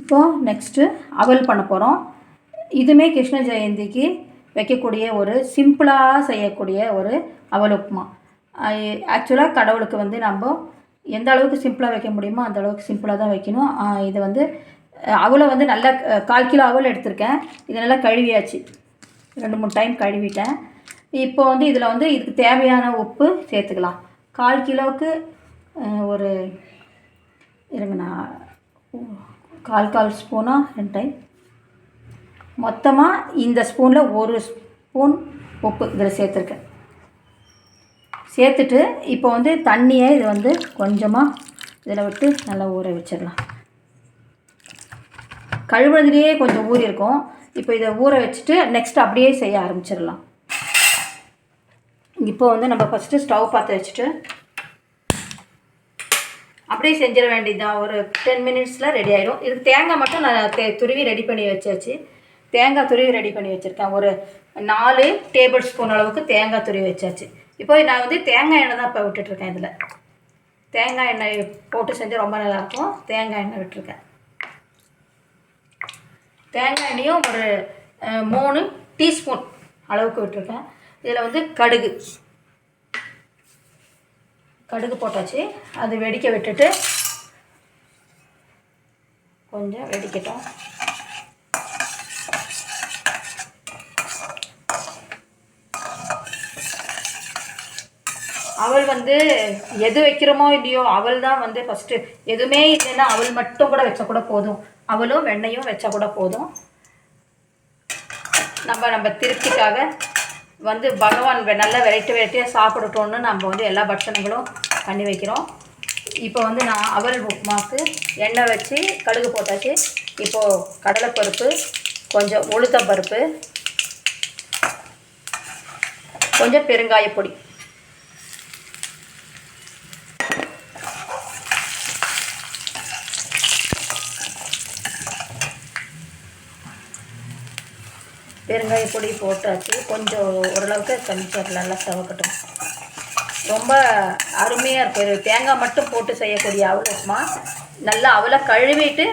இப்போது நெக்ஸ்ட்டு அவல் பண்ண போகிறோம். இதுவுமே கிருஷ்ண ஜெயந்திக்கு வைக்கக்கூடிய ஒரு சிம்பிளாக செய்யக்கூடிய ஒரு அவல் உப்புமா. ஆக்சுவலாக கடவுளுக்கு வந்து நம்ம எந்த அளவுக்கு சிம்பிளாக வைக்க முடியுமோ அந்த அளவுக்கு சிம்பிளாக தான் வைக்கணும். இது வந்து அவலை வந்து நல்லா 1/4 கிலோ அவல் எடுத்திருக்கேன். இதை நல்லா கழுவியாச்சு, 2-3 டைம் கழுவிட்டேன். இப்போ வந்து இதில் வந்து இதுக்கு தேவையான உப்பு சேர்த்துக்கலாம். 1/4 கிலோவுக்கு ஒரு இருங்கண்ணா 1/4 ஸ்பூனா 2 டைம், மொத்தமாக இந்த ஸ்பூனில் 1 ஸ்பூன் உப்பு இதில் சேர்த்துருக்கேன். சேர்த்துட்டு இப்போ வந்து தண்ணியை இது வந்து கொஞ்சமாக இதில் விட்டு நல்லா ஊற வச்சிடலாம். கழுவுறதுலேயே கொஞ்சம் ஊறி இருக்கும். இப்போ இதை ஊற வச்சுட்டு நெக்ஸ்ட் அப்படியே செய்ய ஆரம்பிச்சிடலாம். இப்போ வந்து நம்ம ஃபஸ்ட்டு ஸ்டவ் பற்ற வச்சுட்டு அப்படியே செஞ்சிட வேண்டியதுதான். ஒரு 10 மினிட்ஸில் ரெடி ஆகிடும். இதுக்கு தேங்காய் மட்டும் நான் துருவி ரெடி பண்ணி வச்சாச்சு. தேங்காய் துருவி ரெடி பண்ணி வச்சுருக்கேன். ஒரு 4 டேபிள் ஸ்பூன் அளவுக்கு தேங்காய் துருவி வச்சாச்சு. இப்போ நான் வந்து தேங்காய் எண்ணெய் தான் இப்போ விட்டுட்ருக்கேன். இதில் தேங்காய் எண்ணெய் போட்டு செஞ்சு ரொம்ப நல்லாயிருக்கும். தேங்காய் எண்ணெய் விட்டுருக்கேன். தேங்காய் எண்ணெயும் ஒரு 3 டீஸ்பூன் அளவுக்கு விட்டுருக்கேன். இதில் வந்து கடுகு போட்டாச்சு. அது வெடிக்க விட்டுட்டு கொஞ்சம் வெடிக்கட்டும். அவல் வந்து எது வைக்கிறோமோ இல்லையோ அவல் தான் வந்து ஃபஸ்ட்டு. எதுவுமே இல்லைன்னா அவல் மட்டும் கூட வச்சா கூட போதும். அவலும் வெண்ணையும் வச்சா கூட போதும். நம்ம திருப்திக்காக வந்து பகவான் நல்லா வெரைட்டியாக சாப்பிடட்டோன்னு நம்ம வந்து எல்லா பட்சணங்களும் பண்ணி வைக்கிறோம். இப்போ வந்து நான் அவல் உப்புமாவுக்கு எண்ணெய் வச்சு கடுகு போட்டாச்சு. இப்போது கடலைப்பருப்பு, கொஞ்சம் உளுத்தம்பருப்பு, கொஞ்சம் பெருங்காயப்பொடி, பெருங்காயப்பொடி போட்டாச்சு. கொஞ்சம் ஓரளவுக்கு கொஞ்சம் நல்லா சவக்கட்டும். ரொம்ப அருமையாக இருக்குது. தேங்காய் மட்டும் போட்டு செய்யக்கூடிய அவல் உப்புமா. நல்லா அவலை கழுவிட்டு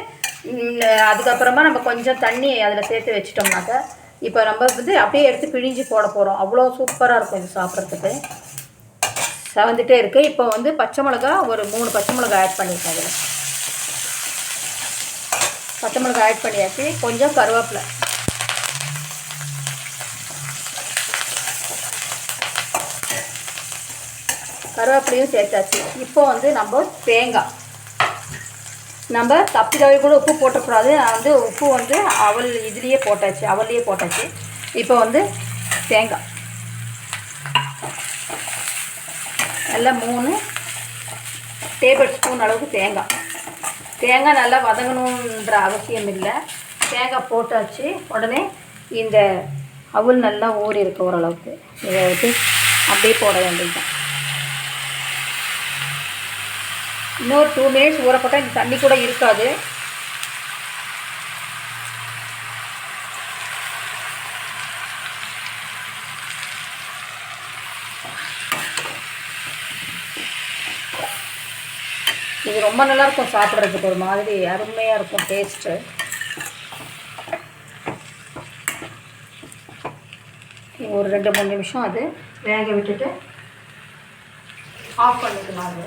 அதுக்கப்புறமா நம்ம கொஞ்சம் தண்ணி அதில் சேர்த்து வச்சிட்டோம்னாக்க இப்போ நம்ம வந்து அப்படியே எடுத்து பிழிஞ்சு போட போகிறோம். அவ்வளோ சூப்பராக இருக்கும் இது சாப்பிட்றதுக்கு. செவந்துட்டே இருக்குது. இப்போ வந்து பச்சை மிளகா ஒரு 3 பச்சை மிளகா ஆட் பண்ணியிருக்கேன். அதில் பச்சை மிளகா ஆட் பண்ணியாச்சு. கொஞ்சம் கருவேப்பிலை, கருவேப்பிலையும் சேர்த்தாச்சு. இப்போ வந்து நம்ம தேங்காய், நம்ம தப்பிதவை கூட உப்பு போட்டக்கூடாது. நான் வந்து உப்பு வந்து அவல் இதுலேயே போட்டாச்சு, அவல்லையே போட்டாச்சு. இப்போ வந்து தேங்காய் நல்லா 3 டேபிள் ஸ்பூன் அளவுக்கு தேங்காய் நல்லா வதங்கணுன்ற அவசியம் இல்லை. தேங்காய் போட்டாச்சு. உடனே இந்த அவல் நல்லா ஊறி இருக்கு ஓரளவுக்கு. இதை விட்டு அப்படியே போட வேண்டியதுதான். இன்னொரு 2 மினிட்ஸ் ஊறப்பட்டால் இந்த தண்ணி கூட இருக்காது. இது ரொம்ப நல்லாயிருக்கும் சாப்பிட்றதுக்கு. ஒரு மாதிரி அருமையாக இருக்கும் டேஸ்ட்டு. ஒரு 2-3 நிமிஷம் அது வேக விட்டுட்டு ஆஃப் பண்ணிக்கலாம். அது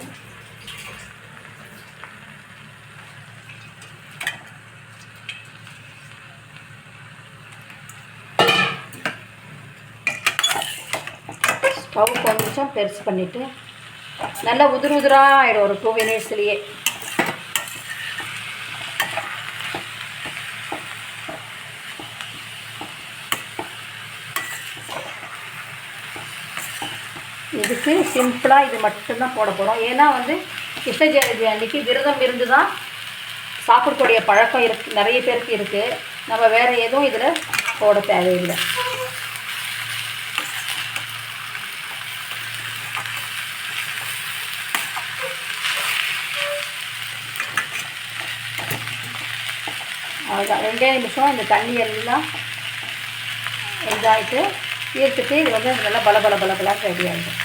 ஸ்டவ் கொஞ்சம் பெருசு பண்ணிவிட்டு நல்லா உதிராக ஆகிடும் ஒரு 2 மினிட்ஸ்லேயே. இதுக்கு சிம்பிளாக இது மட்டும்தான் போட போகிறோம். ஏன்னா வந்து கிருஷ்ண ஜெயந்தி அன்றைக்கி விரதம் இருந்து தான் சாப்பிடக்கூடிய பழக்கம் நிறைய பேருக்கு இருக்குது. நம்ம வேறு எதுவும் இதில் போட தேவையில்லை. அதுதான் 2 நிமிஷம் இந்த தண்ணி எல்லாம் இதாகிட்டு ஈர்த்துட்டு இது வந்து நல்லா பலபலான்னு ரெடி ஆகிடும்.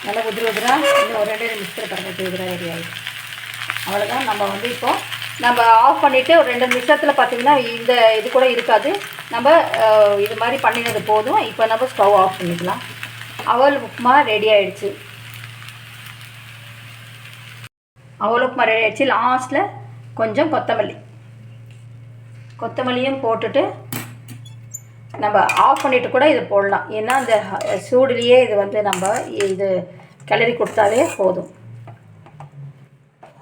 நல்லா உதிரி உதிராக இன்னும் ஒரு 2 நிமிஷத்தில் பாருங்கள் உதிரி உதிராக ரெடி ஆகிடும். அவ்வளோதான். நம்ம வந்து இப்போது நம்ம ஆஃப் பண்ணிவிட்டு ஒரு 2 நிமிஷத்தில் பார்த்திங்கன்னா இந்த இது கூட இருக்காது. நம்ம இது மாதிரி பண்ணினது போதும். இப்போ நம்ம ஸ்டவ் ஆஃப் பண்ணிக்கலாம். அவல் உப்புமா ரெடி ஆகிடுச்சு. அவல் உப்புமா ரெடி ஆகிடுச்சு. லாஸ்ட்டில் கொஞ்சம் கொத்தமல்லியும் போட்டுட்டு நம்ம ஆஃப் பண்ணிவிட்டு கூட இது போடலாம். ஏன்னா அந்த சூடுலேயே இது வந்து நம்ம இது கிளறி கொடுத்தாலே போதும்.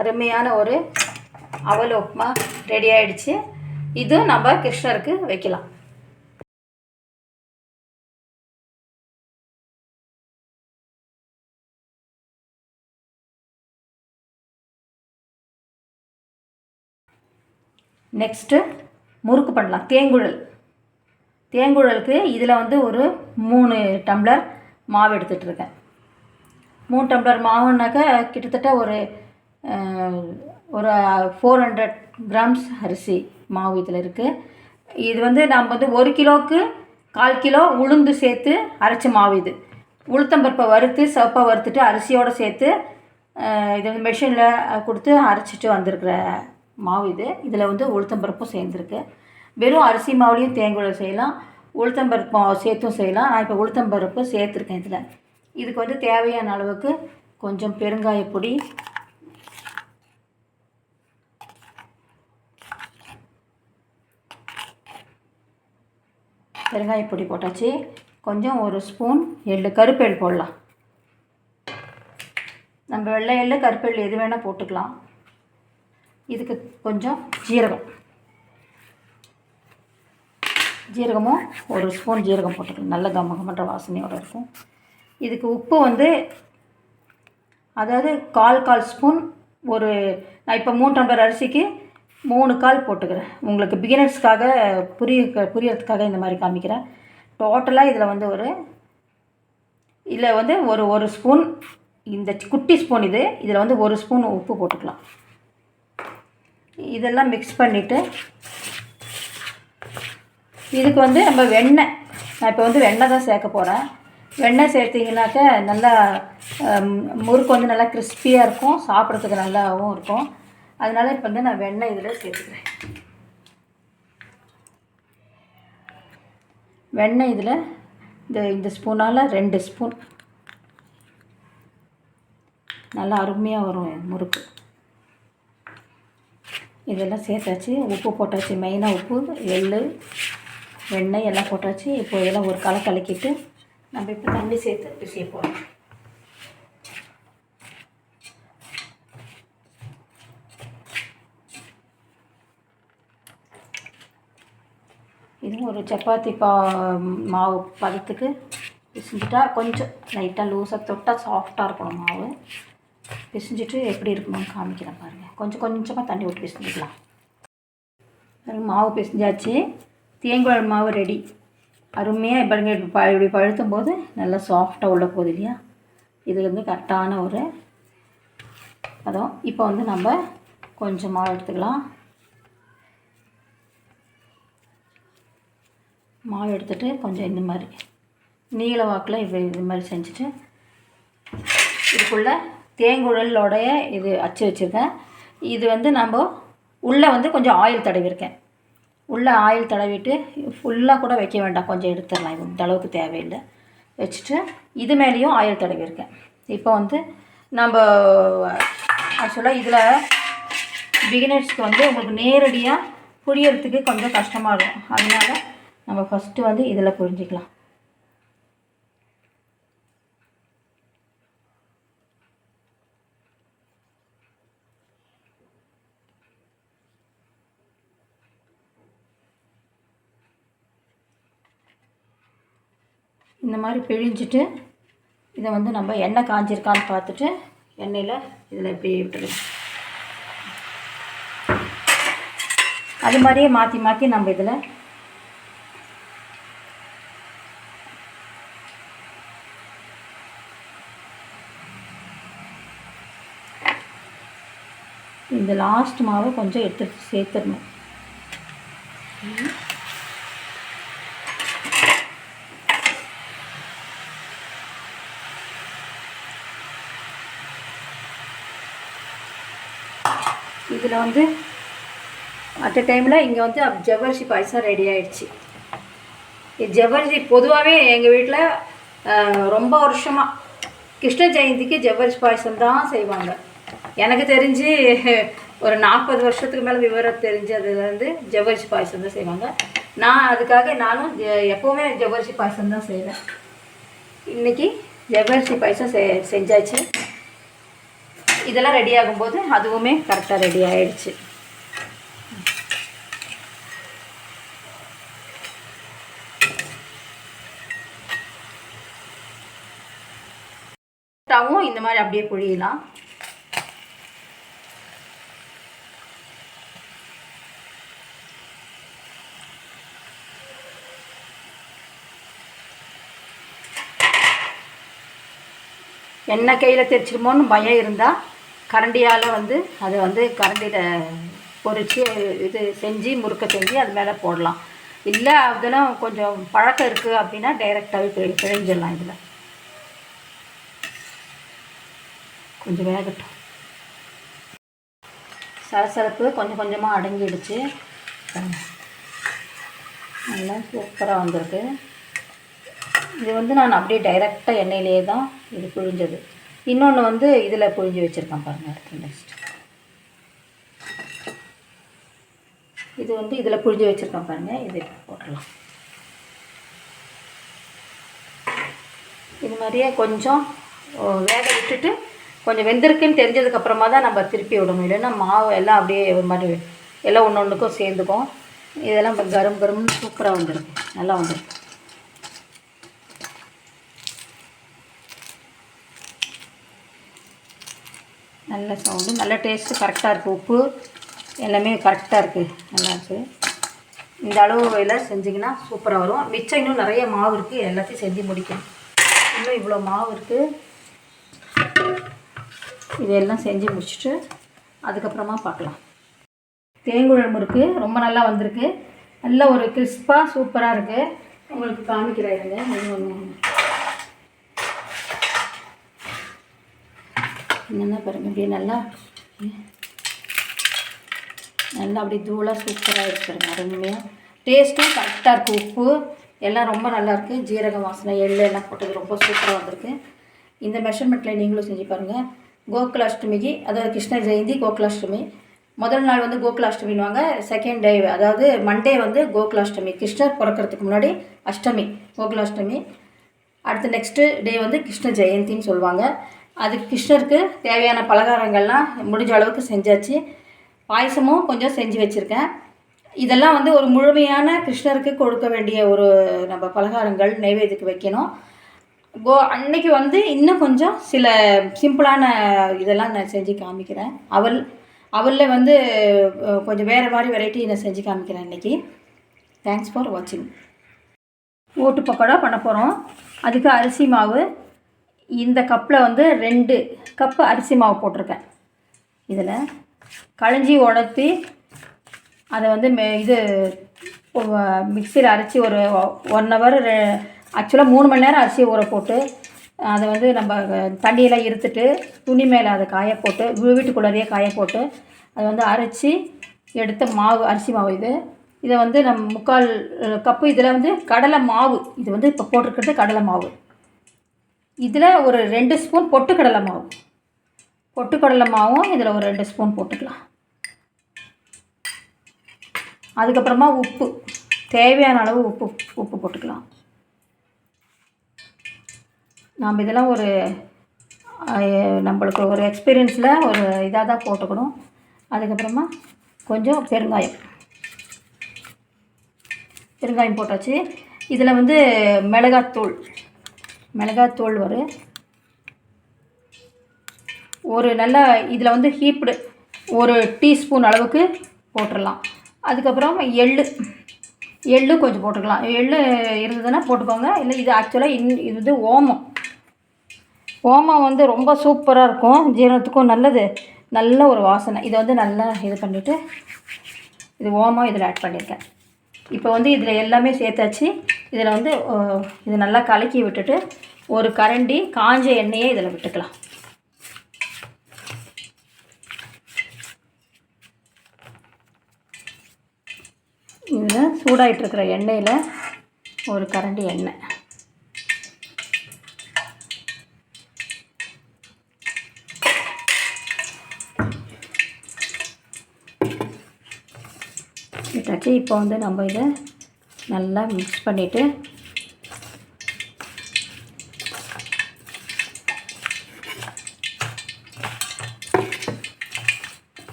அருமையான ஒரு அவல் உப்புமா ரெடி ஆகிடுச்சு. இது நம்ம கிருஷ்ணருக்கு வைக்கலாம். நெக்ஸ்ட்டு முறுக்கு பண்ணலாம். தேங்குழலுக்கு இதில் வந்து ஒரு 3 டம்ளர் மாவு எடுத்துகிட்ருக்கேன். 3 டம்ளர் மாவுனாக்கா கிட்டத்தட்ட ஒரு 400 கிராம்ஸ் அரிசி மாவு இதில் இருக்குது. இது வந்து நம்ம வந்து 1 கிலோவுக்கு 1/4 கிலோ உளுந்து சேர்த்து அரைச்ச மாவு. இது உளுத்தம்பருப்பை வறுத்து சிவப்பாக வறுத்துட்டு அரிசியோடு சேர்த்து இது வந்து மெஷினில் கொடுத்து அரைச்சிட்டு வந்திருக்கிற மாவு இது. இதில் வந்து உளுத்தம்பருப்பும் சேர்ந்துருக்கு. வெறும் அரிசி மாவுலேயும் தேங்குழல் செய்யலாம், உளுத்தம்பருப்பு மாவு சேர்த்தும் செய்யலாம். நான் இப்போ உளுத்தம்பருப்பு சேர்த்துருக்கேன் இதில். இதுக்கு வந்து தேவையான அளவுக்கு கொஞ்சம் பெருங்காயப்பொடி, போட்டாச்சு. கொஞ்சம் 1 ஸ்பூன் எள்ளு, கருப்பு எள் போடலாம். நம்ம வெள்ளை எள்ளு கருப்பு எள் எது வேணால் போட்டுக்கலாம். இதுக்கு கொஞ்சம் ஜீரகமும் 1 ஸ்பூன் ஜீரகம் போட்டுக்கலாம். நல்ல கமகமன்ற வாசனையோடு இருக்கும். இதுக்கு உப்பு வந்து அதாவது 1/4 ஸ்பூன். நான் இப்போ 3 டம்ளர் அரிசிக்கு 3/4 போட்டுக்கிறேன். உங்களுக்கு பிகினர்ஸ்க்காக புரியறதுக்காக இந்த மாதிரி காமிக்கிறேன். டோட்டலாக இதில் வந்து ஒரு ஸ்பூன், இந்த குட்டி ஸ்பூன் இதில் வந்து 1 ஸ்பூன் உப்பு போட்டுக்கலாம். இதெல்லாம் மிக்ஸ் பண்ணிவிட்டு இதுக்கு வந்து நம்ம வெண்ணெய், நான் இப்போ வந்து வெண்ணெய் தான் சேர்க்க போகிறேன். வெண்ணெய் சேர்த்திங்கனாக்க நல்லா முறுக்கு வந்து நல்லா கிறிஸ்பியாக இருக்கும், சாப்பிட்றதுக்கு நல்லாவும் இருக்கும். அதனால் இப்போ வந்து நான் வெண்ணெய் இதில் சேர்த்துக்கிறேன். வெண்ணெய் இதில் இந்த ஸ்பூனால் 2 ஸ்பூன் நல்லா அருமையாக வரும் முறுக்கு. இதெல்லாம் சேர்த்தாச்சு. உப்பு போட்டாச்சு. மெயினாக உப்பு, எள், வெண்ணெய் எல்லாம் போட்டாச்சு. இப்போ இதெல்லாம் ஒரு கலக்கிட்டு நம்ம இப்போ தண்ணி சேர்த்து பிசைய போகிறோம். இதுவும் ஒரு சப்பாத்தி மாவு பதத்துக்கு பிசைஞ்சிட்டா கொஞ்சம் லைட்டாக லூஸாக தொட்டால் சாஃப்டாக இருக்கணும் மாவு. பிசைஞ்சிட்டு எப்படி இருக்கணும்னு காமிக்கிறேன் பாருங்கள். கொஞ்சமாக தண்ணி விட்டு பிசைஞ்சிக்கலாம். மாவு பிசைஞ்சாச்சு. தேங்குழல் மாவு ரெடி. அருமையாக இப்படி பழுத்தும் போது நல்லா சாஃப்டாக உள்ள போகுது இல்லையா? இது வந்து கரெக்டான ஒரு பதம். இப்போ வந்து நம்ம கொஞ்சம் மாவு எடுத்துக்கலாம். மாவு எடுத்துகிட்டு கொஞ்சம் இந்த மாதிரி நீல வாக்கில் இது மாதிரி செஞ்சுட்டு இதுக்குள்ளே தேங்குழலோடைய இது அச்சு வச்சுருக்கேன். இது வந்து நம்ம உள்ளே வந்து கொஞ்சம் ஆயில் தடவிருக்கேன். உள்ளே ஆயில் தடவிட்டு ஃபுல்லாக கூட வைக்க வேண்டாம், கொஞ்சம் எடுத்துடலாம். இது இந்த அளவுக்கு தேவையில்லை. வச்சுட்டு இது மேலேயும் ஆயில் தடவிருக்கேன். இப்போ வந்து நம்ம ஆக்சுவலாக இதில் பிகினர்ஸ்க்கு வந்து உங்களுக்கு நேரடியாக புரியறதுக்கு கொஞ்சம் கஷ்டமாக இருக்கும். அதனால் நம்ம ஃபஸ்ட்டு வந்து இதில் புரிஞ்சிக்கலாம். இந்த மாதிரி பிழிஞ்சிட்டு இதை வந்து நம்ம எண்ணெய் காஞ்சிருக்கான்னு பார்த்துட்டு எண்ணெயில் இதில் இப்படி விட்டுருவோம். அது மாதிரியே மாற்றி நம்ம இதில் இந்த லாஸ்ட் மாவை கொஞ்சம் எடுத்து சேர்த்துடணும். இதில் வந்து அட் டைமில் இங்கே வந்து ஜவ்வரிசி பாயசம் ரெடி ஆகிடுச்சு. ஜவ்வரிசி பொதுவாகவே எங்கள் வீட்டில் ரொம்ப வருஷமாக கிருஷ்ண ஜெயந்திக்கு ஜவ்வரிசி பாயசம் தான் செய்வாங்க. எனக்கு தெரிஞ்சு ஒரு 40 வருஷத்துக்கு மேலே விவரம் தெரிஞ்சதுலேருந்து ஜவ்வரிசி பாயசம் தான் செய்வாங்க. நான் அதுக்காக நானும் எப்போவுமே ஜவ்வரிசி பாயசம் தான் செய்வேன். இன்றைக்கி ஜவ்வரிசி பாயசம் செஞ்சாச்சு. இதெல்லாம் ரெடி ஆகும்போது அதுவுமே கரெக்டாக ரெடி ஆகிடுச்சு. இந்த மாதிரி அப்படியே புழியலாம். எண்ணெய் கையில் தெரிச்சிருமோன்னு பயம் இருந்தால் கரண்டியால் வந்து அதை வந்து கரண்டியில் பொரித்து இது செஞ்சு முறுக்க செஞ்சு அது மேலே போடலாம். இல்லை அதெல்லாம் கொஞ்சம் பழக்கம் இருக்குது அப்படின்னா டைரெக்டாகவே பிழிஞ்சிடலாம். இதில் கொஞ்சம் வேகட்டும். சலசலப்பு கொஞ்சம் கொஞ்சமாக அடங்கிடுச்சு. நல்லா சூப்பராக வந்திருக்கு. இது வந்து நான் அப்படியே டைரெக்டாக எண்ணெயிலே தான் இது புழிஞ்சது. இன்னொன்று வந்து இதில் புழிஞ்சு வச்சுருக்கேன் பாருங்கள். அடுத்து நெக்ஸ்ட் இது வந்து இதில் புழிஞ்சு வச்சுருக்கேன் பாருங்கள். இது போடலாம். இது மாதிரியே கொஞ்சம் வேக விட்டுட்டு கொஞ்சம் வெந்திருக்குன்னு தெரிஞ்சதுக்கப்புறமா தான் நம்ம திருப்பி விடணும். இல்லைன்னா மாவு எல்லாம் அப்படியே ஒரு மாதிரி எல்லாம் ஒன்று ஒன்றுக்கும் சேர்ந்துக்கும். இதெல்லாம் இப்போ கரும்னு சூப்பராக வந்துருக்கு. நல்லா வந்துருக்கு. நல்ல சவுண்டு, நல்ல டேஸ்ட்டு, கரெக்டாக இருக்குது. உப்பு எல்லாமே கரெக்டாக இருக்குது, நல்லாயிருக்கு. இந்த அளவுல செஞ்சிங்கன்னா சூப்பராக வரும். மிச்சம் இன்னும் நிறைய மாவு இருக்குது. எல்லாத்தையும் செஞ்சு முடிக்கணும். இன்னும் இவ்வளோ மாவு இருக்குது. இதெல்லாம் செஞ்சு முடிச்சுட்டு அதுக்கப்புறமா பார்க்கலாம். தேங்குழம்பு இருக்குது. ரொம்ப நல்லா வந்திருக்கு. நல்ல ஒரு கிறிஸ்பாக சூப்பராக இருக்குது. உங்களுக்கு காமிக்கிறாங்க. என்னென்ன பாருங்கள். அப்படியே நல்லா அப்படியே தூளாக சூப்பராக இருக்கிறாங்க. அருமையாக டேஸ்ட்டும் கரெக்டாக இருக்குது. உப்பு எல்லாம் ரொம்ப நல்லாயிருக்கு. ஜீரக வாசனை எள்ளு எல்லாம் போட்டது ரொம்ப சூப்பராக வந்திருக்கு. இந்த மெஷர்மெண்ட்டில் நீங்களும் செஞ்சு பாருங்கள். கோகுலாஷ்டமிக்கு, அதாவது கிருஷ்ண ஜெயந்தி கோகுலாஷ்டமி. முதல் நாள் வந்து கோகுலாஷ்டமின்னுவாங்க. செகண்ட் டே அதாவது மண்டே வந்து கோகுலாஷ்டமி. கிருஷ்ணர் பிறக்கிறதுக்கு முன்னாடி அஷ்டமி கோகுலாஷ்டமி. அடுத்து நெக்ஸ்ட்டு டே வந்து கிருஷ்ண ஜெயந்தின்னு சொல்லுவாங்க. அது கிருஷ்ணருக்கு தேவையான பலகாரங்கள்லாம் முடிஞ்ச அளவுக்கு செஞ்சாச்சு. பாயசமும் கொஞ்சம் செஞ்சு வச்சுருக்கேன். இதெல்லாம் வந்து ஒரு முழுமையான கிருஷ்ணருக்கு கொடுக்க வேண்டிய ஒரு நம்ம பலகாரங்கள் நைவேத்தியத்துக்கு வைக்கணும். அன்னைக்கு வந்து இன்னும் கொஞ்சம் சில சிம்பிளான இதெல்லாம் நான் செஞ்சு காமிக்கிறேன். அவலில் வந்து கொஞ்சம் வேறு மாதிரி வெரைட்டி நான் செஞ்சு காமிக்கிறேன் இன்றைக்கி. தேங்க்ஸ் ஃபார் வாட்சிங். ஓட்டு பக்கோடா பண்ண போகிறோம். அதுக்கு அரிசி மாவு இந்த கப்பில் வந்து 2 கப்பு அரிசி மாவு போட்டிருக்கேன். இதில் களைஞ்சி உணர்த்தி அதை வந்து இது மிக்சியில் அரைச்சி ஒரு 1 ஹவர், ஆக்சுவலாக 3 மணி நேரம் அரிசியை ஊற போட்டு அதை வந்து நம்ம தண்ணியெல்லாம் இருத்துட்டு துணி மேலே அதை காய போட்டு வீட்டுக்குள்ளேயே காய போட்டு அதை வந்து அரைச்சி எடுத்த மாவு அரிசி மாவு இதை வந்து நம்ம 3/4 கப்பு. இதில் வந்து கடலை மாவு, இது வந்து இப்போ போட்டிருக்கிறது கடலை மாவு. இதில் ஒரு 2 ஸ்பூன் பொட்டுக்கடலை மாவும் இதில் ஒரு 2 ஸ்பூன் போட்டுக்கலாம். அதுக்கப்புறமா உப்பு, தேவையான அளவு உப்பு போட்டுக்கலாம். நாம் இதெல்லாம் ஒரு நம்மளுக்கு ஒரு எக்ஸ்பீரியன்ஸில் ஒரு இதாக தான் போட்டுக்கணும். அதுக்கப்புறமா கொஞ்சம் பெருங்காயம் போட்டாச்சு. இதில் வந்து மிளகாத்தூள் ஒரு நல்ல இதில் வந்து ஹீப்டு 1 டீஸ்பூன் அளவுக்கு போட்டுடலாம். அதுக்கப்புறம் எள்ளு கொஞ்சம் போட்டுக்கலாம். எள்ளு இருந்ததுன்னா போட்டுக்கோங்க. இல்லை இது ஆக்சுவலாக இது வந்து ஓமம் வந்து ரொம்ப சூப்பராக இருக்கும். ஜீரணத்துக்கும் நல்லது. நல்ல ஒரு வாசனை. இதை வந்து நல்லா இது பண்ணிவிட்டு இது ஓமம் இதில் ஆட் பண்ணியிருக்கேன். இப்போ வந்து இதில் எல்லாமே சேர்த்தாச்சு. இதில் வந்து இது நல்லா கலக்கி விட்டுட்டு ஒரு கரண்டி காஞ்ச எண்ணெயை இதில் விட்டுக்கலாம். இதில் சூடாகிட்டுருக்கிற எண்ணெயில் ஒரு கரண்டி எண்ணெய், விட்டாச்சு. இப்போ வந்து நம்ம இதை நல்லா மிக்ஸ் பண்ணிவிட்டு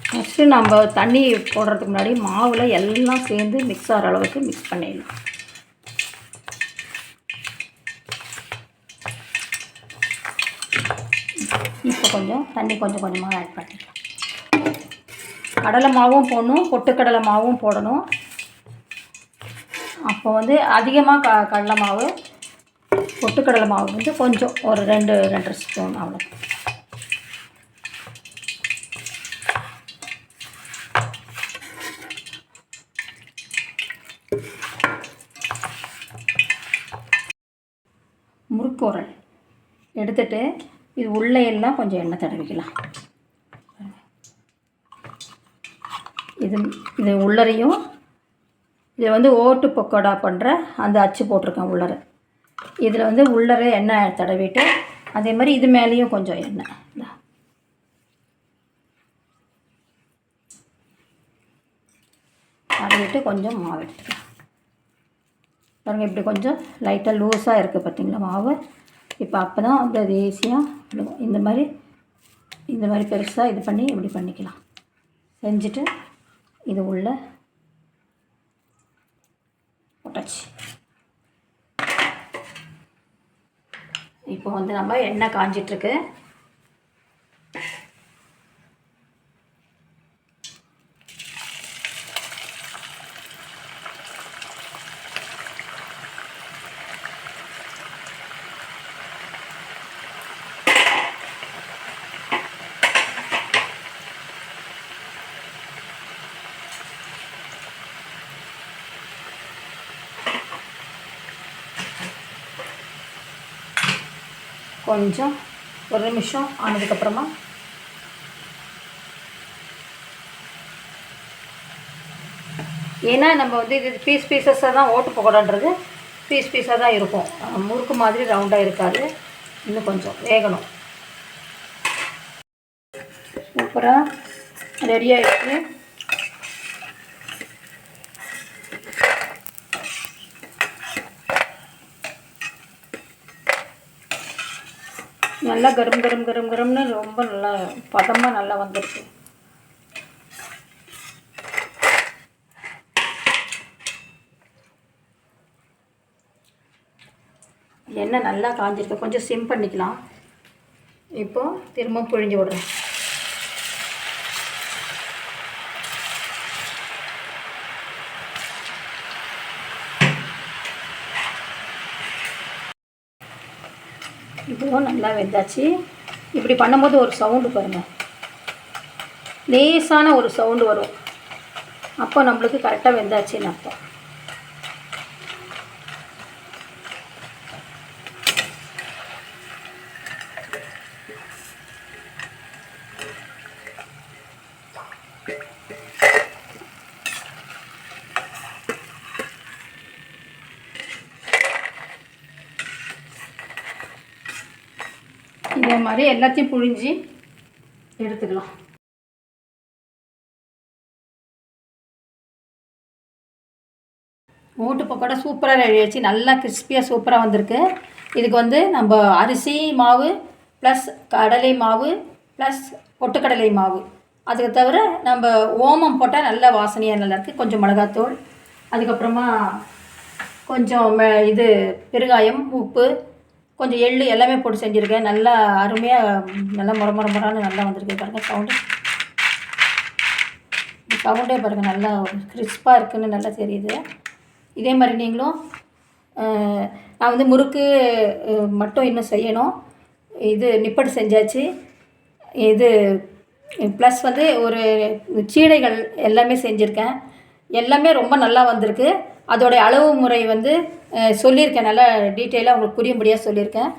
ஃபஸ்ட்டு நம்ம தண்ணி போடுறதுக்கு முன்னாடி மாவில் எல்லாம் சேர்ந்து மிக்ஸ் ஆகிற அளவுக்கு மிக்ஸ் பண்ணிடலாம். இப்போ கொஞ்சம் தண்ணி கொஞ்சம் கொஞ்சமாக ஆட் பண்ணிக்கலாம். கடலை மாவும் போடணும், பொட்டுக்கடலை மாவும் போடணும். அப்போ வந்து அதிகமாக கடலை மாவு, பொட்டுக்கடலை மாவு வந்து கொஞ்சம் ஒரு 2-2.5 ஸ்பூன் அவ்வளோ. முறுக்கு உரல் எடுத்துகிட்டு இது உள்ளே எல்லாம் கொஞ்சம் எண்ணெய் தடவிக்கலாம். இது உள்ளரையும் இதில் வந்து ஓட்டு பக்கோடா பண்ணுற அந்த அச்சு போட்டிருக்கேன் உள்ளரை. இதில் வந்து உள்ளரை எண்ணெய் தடவிட்டு அதே மாதிரி இது மேலேயும் கொஞ்சம் எண்ணெய் தடவிட்டு கொஞ்சம் மாவு எடுத்துக்கலாம். பாருங்கள், இப்படி கொஞ்சம் லைட்டாக லூஸாக இருக்குது பார்த்திங்களா மாவு. இப்போ அப்போ தான் வந்து அது ஈஸியாக இந்த மாதிரி பெருசாக இது பண்ணி இப்படி பண்ணிக்கலாம். செஞ்சுட்டு இது உள்ள போட்டாச்சு. இப்போ வந்து நம்ம எண்ணெய் காஞ்சிட்ருக்கு. கொஞ்சம் ஒரு நிமிஷம் ஆனதுக்கப்புறமா ஏன்னா நம்ம வந்து இது பீஸாக தான் ஓட்டு பக்கோடான்றது பீஸாக தான் இருக்கும். முறுக்கு மாதிரி ரவுண்டாக இருக்காது. இன்னும் கொஞ்சம் வேகணும். சூப்பராக ரெடி ஆகிடுச்சு. நல்லா கரம்னு ரொம்ப நல்லா பதமாக நல்லா வந்துருக்கு. எண்ணெய் நல்லா காஞ்சிருக்கு. கொஞ்சம் சிம் பண்ணிக்கலாம். இப்போது திரும்ப பிழிஞ்சு விடுறேன். இப்போது நல்லா வெந்தாச்சு. இப்படி பண்ணும்போது ஒரு சவுண்டு பாருங்கள், லேசான ஒரு சவுண்டு வரும். அப்போ நம்மளுக்கு கரெக்டாக வெந்தாச்சுன்னு அர்த்தம். இதே மாதிரி எல்லாத்தையும் புழிஞ்சி எடுத்துக்கலாம். ஓட்டு பக்கோடா சூப்பராக ரெடி ஆச்சு. நல்லா கிறிஸ்பியாக சூப்பராக வந்திருக்கு. இதுக்கு வந்து நம்ம அரிசி மாவு ப்ளஸ் கடலை மாவு ப்ளஸ் பொட்டுக்கடலை மாவு, அதுக்கு தவிர நம்ம ஓமம் போட்டால் நல்ல வாசனையாக நல்லாயிருக்கு. கொஞ்சம் மிளகாத்தூள், அதுக்கப்புறமா கொஞ்சம் இது பெருங்காயம், உப்பு, கொஞ்சம் எள்ளு எல்லாமே போட்டு செஞ்சுருக்கேன். நல்லா அருமையாக நல்லா முறமுறான்னு நல்லா வந்திருக்கு. பாருங்கள் சவுண்டே பாருங்கள், நல்லா கிறிஸ்பாக இருக்குதுன்னு நல்லா தெரியுது. இதே மாதிரி நீங்களும் நான் வந்து முறுக்கு மட்டும் இன்னும் செய்யணும். இது நிப்பட்டு செஞ்சாச்சு. இது ப்ளஸ் வந்து ஒரு சீடைகள் எல்லாமே செஞ்சுருக்கேன். எல்லாமே ரொம்ப நல்லா வந்திருக்கு. அதோடைய அளவு முறை வந்து சொல்லியிருக்கேன், நல்லா டீட்டெயிலாக உங்களுக்கு புரியும்படியாக சொல்லியிருக்கேன்.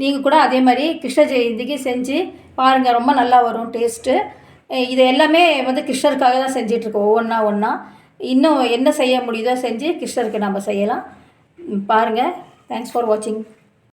நீங்கள் கூட அதே மாதிரி கிருஷ்ண ஜெயந்திக்கு செஞ்சு பாருங்கள், ரொம்ப நல்லா வரும் டேஸ்ட்டு. இது எல்லாமே வந்து கிருஷ்ணருக்காக தான் செஞ்சிட்ருக்கோம். ஒவ்வொன்றா இன்னும் என்ன செய்ய முடியுதோ செஞ்சு கிருஷ்ணருக்கு நம்ம செய்யலாம். பாருங்கள். தேங்க்ஸ் ஃபார் வாட்சிங்.